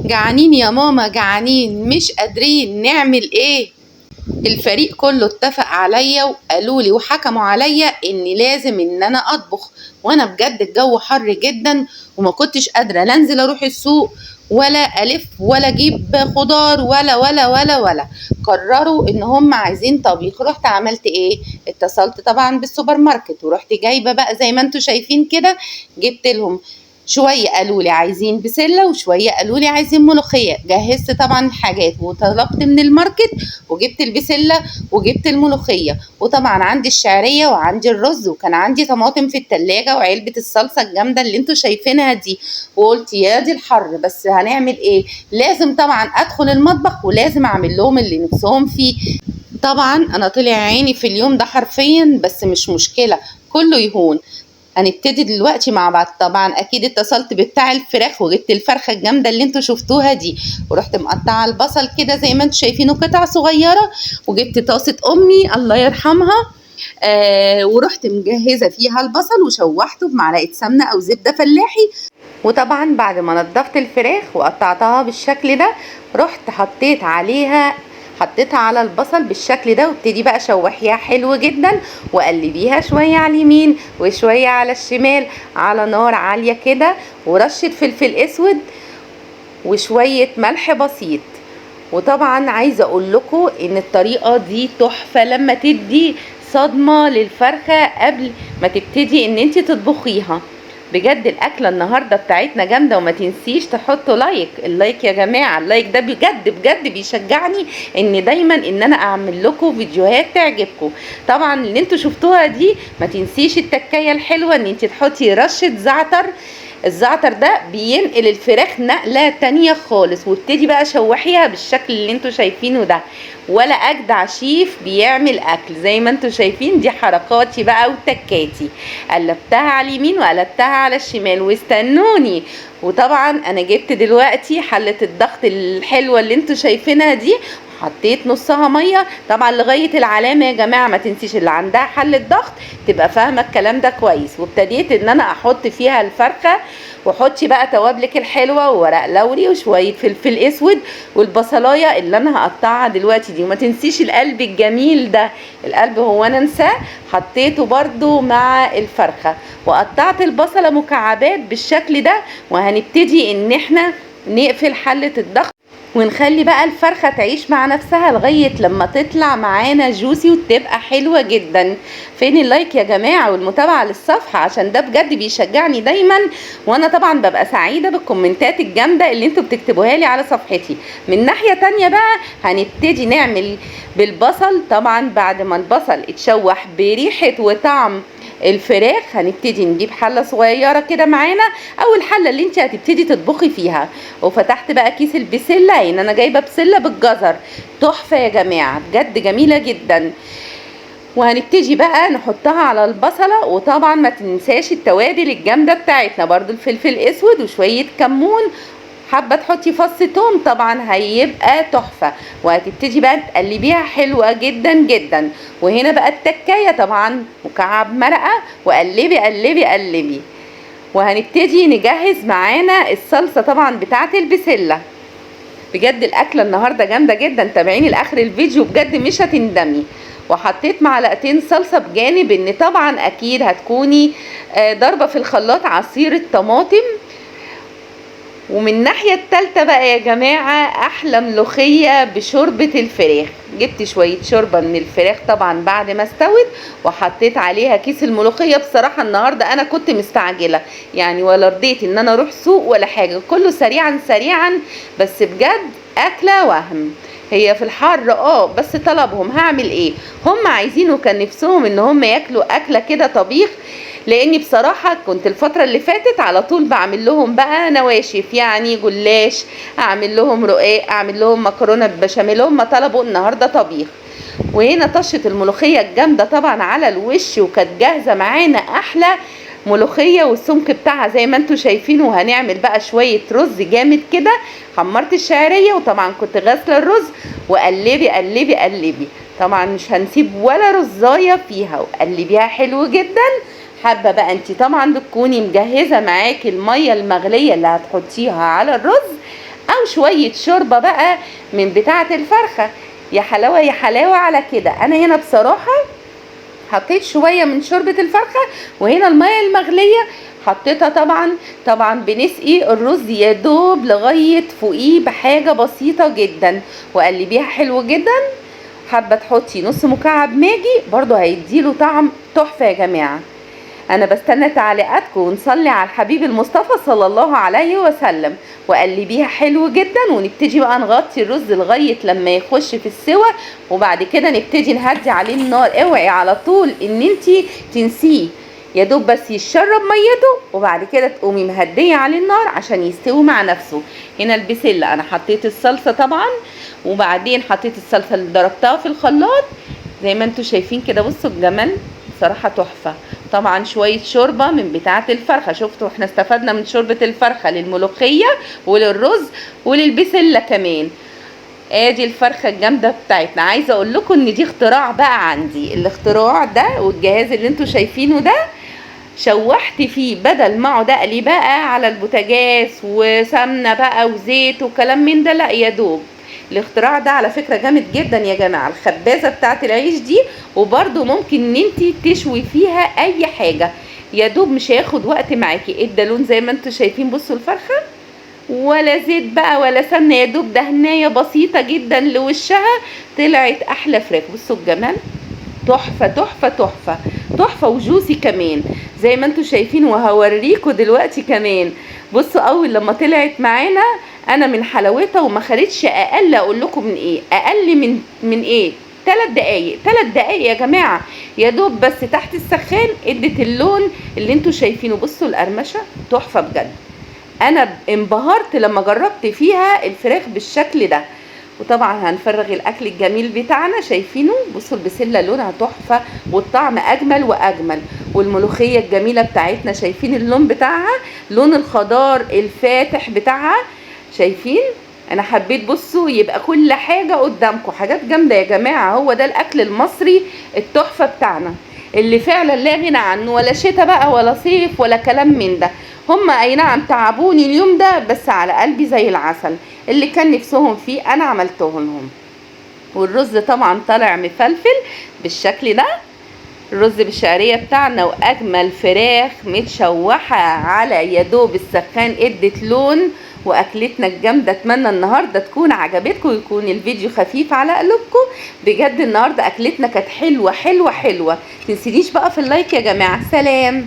جعانين يا ماما، جعانين مش قادرين نعمل ايه. الفريق كله اتفق عليا وقالوا لي وحكموا عليا اني لازم ان انا اطبخ، وانا بجد الجو حر جدا وما كنتش قادره لا انزل اروح السوق ولا الف ولا اجيب خضار ولا. قرروا ان هم عايزين طبيخ. رحت عملت ايه؟ اتصلت طبعا بالسوبر ماركت ورحت جايبه بقى زي ما انتوا شايفين كده. جبت لهم شويه قالوا لي عايزين بسله وشويه قالوا لي عايزين ملوخيه. جهزت طبعا الحاجات وطلبت من الماركت وجبت البسله وجبت الملوخيه، وطبعا عندي الشعريه وعندي الرز، وكان عندي طماطم في التلاجة وعلبه الصلصه الجامده اللي انتوا شايفينها دي. وقلت يا دي الحر، بس هنعمل ايه؟ لازم طبعا ادخل المطبخ ولازم اعمل لهم اللي نفسهم فيه. طبعا انا طلع عيني في اليوم ده حرفيا، بس مش مشكله، كله يهون. هنبتدي دلوقتي مع بعض. طبعا اكيد اتصلت بتاع الفراخ وجبت الفرخه الجامده اللي انتوا شفتوها دي، ورحت مقطعه البصل كده زي ما انتوا شايفينه قطع صغيره، وجبت طاسه امي الله يرحمها. ورحت مجهزه فيها البصل وشوحته بمعلقه سمنه او زبده فلاحي. وطبعا بعد ما نضفت الفراخ وقطعتها بالشكل ده، رحت حطيتها على البصل بالشكل ده، وابتدي بقى شوحيها حلو جدا وقلبيها شويه على اليمين وشويه على الشمال على نار عاليه كده، ورشه فلفل اسود وشويه ملح بسيط. وطبعا عايزه اقول لكم ان الطريقه دي تحفه لما تدي صدمه للفرخه قبل ما تبتدي ان انت تطبخيها. بجد الاكله النهارده بتاعتنا جامده، وما تنسيش تحطوا لايك. اللايك يا جماعه، اللايك ده بجد بيشجعني ان دايما ان انا اعمل لكم فيديوهات تعجبكم. طبعا اللي انتوا شفتوها دي ما تنسيش التكايه الحلوه ان انت تحطي رشه زعتر. الزعتر ده بينقل الفراخ نقله تانية خالص. وابتدي بقى شوحيها بالشكل اللي انتوا شايفينه ده. ولا اجدع شيف بيعمل اكل زي ما انتوا شايفين. دي حركاتي بقى وتكاتي، قلبتها على اليمين وقلبتها على الشمال واستنوني. وطبعا انا جبت دلوقتي حله الضغط الحلوه اللي انتوا شايفينها دي، حطيت نصها ميه طبعا لغايه العلامه. يا جماعه ما تنسيش اللي عندها حله ضغط تبقى فاهمه الكلام ده كويس. وابتديت ان انا احط فيها الفرخه، وحطي بقى توابلك الحلوه وورق لوري وشويه فلفل اسود والبصلايه اللي انا هقطعها دلوقتي دي. وما تنسيش القلب الجميل ده، القلب هو انا انساه، حطيته برده مع الفرخه. وقطعت البصله مكعبات بالشكل ده. وهنبتدي ان احنا نقفل حله الضغط ونخلي بقى الفرخة تعيش مع نفسها لغاية لما تطلع معانا جوسي وتبقى حلوة جدا. فين اللايك يا جماعة والمتابعة للصفحة؟ عشان ده بجد بيشجعني دايما، وانا طبعا ببقى سعيدة بالكومنتات الجامدة اللي انتوا بتكتبوها لي على صفحتي. من ناحية تانية بقى هنبتدي نعمل بالبصل. طبعا بعد ما البصل اتشوح بريحة وطعم الفراخ، هنبتدي نجيب حله صغيره كده معانا او الحله اللي انت هتبتدي تطبخي فيها. وفتحت بقى كيس البسله، يعني انا جايبه بسله بالجزر تحفه يا جماعه، بجد جميله جدا. وهنبتدي بقى نحطها على البصله. وطبعا ما تنساش التوابل الجامده بتاعتنا برضو، الفلفل اسود وشويه كمون. حابه تحطي فص توم طبعا هيبقى تحفه. وهتبتدي بقى تقلبيها حلوه جدا. وهنا بقى التكايه طبعا مكعب مرقه، وقلبي قلبي قلبي. وهنبتدي نجهز معانا الصلصه طبعا بتاعه البسله. بجد الاكله النهارده جامده جدا، تابعيني لاخر الفيديو بجد مش هتندمي. وحطيت معلقتين صلصه بجانب ان طبعا اكيد هتكوني ضربه في الخلاط عصير الطماطم. ومن الناحية التالتة بقى يا جماعة احلى ملوخية بشوربة الفراخ. جبت شوية شوربة من الفراخ طبعا بعد ما استوت، وحطيت عليها كيس الملوخية. بصراحة النهاردة انا كنت مستعجلة، يعني ولا رضيت ان انا اروح سوق ولا حاجة، كله سريعا. بس بجد اكلة وهم. هي في الحر بس طلبهم هعمل ايه؟ هم عايزينه، كان نفسهم ان هم ياكلوا اكلة كده طبيخ. لاني بصراحة كنت الفترة اللي فاتت على طول بعمل لهم بقى نواشف، يعني جلاش، اعمل لهم رقاق، اعمل لهم مكرونة بشاميل. هم طلبوا النهاردة طبيخ. وهنا طشة الملوخية الجامدة طبعا على الوش، وكانت جاهزة معانا احلى ملوخية والسمك بتاعها زي ما انتوا شايفينه. وهنعمل بقى شوية رز جامد كده. حمرت الشعرية وطبعا كنت غاسلة الرز، وقلبي قلبي قلبي. طبعا مش هنسيب ولا رزاية فيها، وقلبيها حلو جدا. حابه بقى انت طبعا بتكوني مجهزه معاكي الميه المغليه اللي هتحطيها على الرز، او وطبعا شويه شوربه بقى من بتاعه الفرخه. يا حلاوه يا حلاوه على كده. انا هنا بصراحه حطيت شويه من شوربه الفرخه، وهنا الميه المغليه حطيتها. طبعا بنسقي الرز يا دوب لغايه فوقيه بحاجه بسيطه جدا، وقلبيها حلو جدا. حابه تحطي نص مكعب ماجي برضو هيديله طعم تحفه يا جماعه. انا بستنى تعليقاتكم، ونصلي على الحبيب المصطفى صلى الله عليه وسلم. وقلبيها حلو جدا، ونبتدي بقى نغطي الرز لغايه لما يخش في السوى، وبعد كده نبتدي نهدي عليه النار. اوعي على طول ان انتي تنسيه، يا دوب بس يشرب ميته، وبعد كده تقومي مهديه عليه النار عشان يستوي مع نفسه. هنا البسله انا حطيت الصلصه طبعا، وبعدين حطيت الصلصه اللي ضربتها في الخلاط زي ما انتوا شايفين كده. بصوا الجمال بصراحه تحفه. طبعا شويه شوربه من بتاعه الفرخه. شفتوا احنا استفدنا من شوربه الفرخه للملوخيه وللرز وللبسله كمان. ادي الفرخه الجامده بتاعتنا. عايزه اقول لكم ان دي اختراع بقى عندي. الاختراع ده والجهاز اللي انتوا شايفينه ده شوحت فيه، بدل ما اقعد اقلي بقى على البوتاجاز وسمنه بقى وزيت وكلام من ده، لا يا دوب. الاختراع ده على فكره جامد جدا يا جماعه. الخبازه بتاعت العيش دي، وبرده ممكن ان انت تشوي فيها اي حاجه، يا دوب مش هياخد وقت معاكي. ادى لون زي ما انتوا شايفين. بصوا الفرخه ولا زيت بقى ولا سمنه، يا دوب دهنايه بسيطه جدا لوشها، طلعت احلى فراخ. بصوا الجمال تحفه تحفه تحفه تحفه، وجوسي كمان زي ما انتوا شايفين. وهوريكم دلوقتي كمان. بصوا اول لما طلعت معانا انا من حلاوتها، وما خدتش اقل، اقول لكم من ايه، اقل من ايه 3 دقايق. 3 دقايق يا جماعه، يا دوب بس تحت السخان ادت اللون اللي انتوا شايفينه. بصوا القرمشه تحفه بجد. انا انبهرت لما جربت فيها الفراخ بالشكل ده. وطبعا هنفرغ الاكل الجميل بتاعنا. شايفينه؟ بصوا البسله لونها تحفه، والطعم اجمل واجمل. والملوخيه الجميله بتاعتنا شايفين اللون بتاعها، لون الخضار الفاتح بتاعها. شايفين؟ انا حبيت بصوا يبقى كل حاجه قدامكم، حاجات جامده يا جماعه. هو ده الاكل المصري التحفه بتاعنا، اللي فعلا لا غنى عنه، ولا شتاء بقى ولا صيف ولا كلام من ده. هم اي نعم تعبوني اليوم ده، بس على قلبي زي العسل. اللي كان نفسهم فيه انا عملته لهم. والرز طبعا طالع مفلفل بالشكل ده، الرز بالشعريه بتاعنا، واجمل فراخ متشوحه على يدوب السخان ادت لون. واكلتنا الجامده. اتمنى النهارده تكون عجبتكم، ويكون الفيديو خفيف على قلوبكم. بجد النهارده اكلتنا كانت حلوه حلوه حلوه. متنسينيش بقى في اللايك يا جماعه. سلام.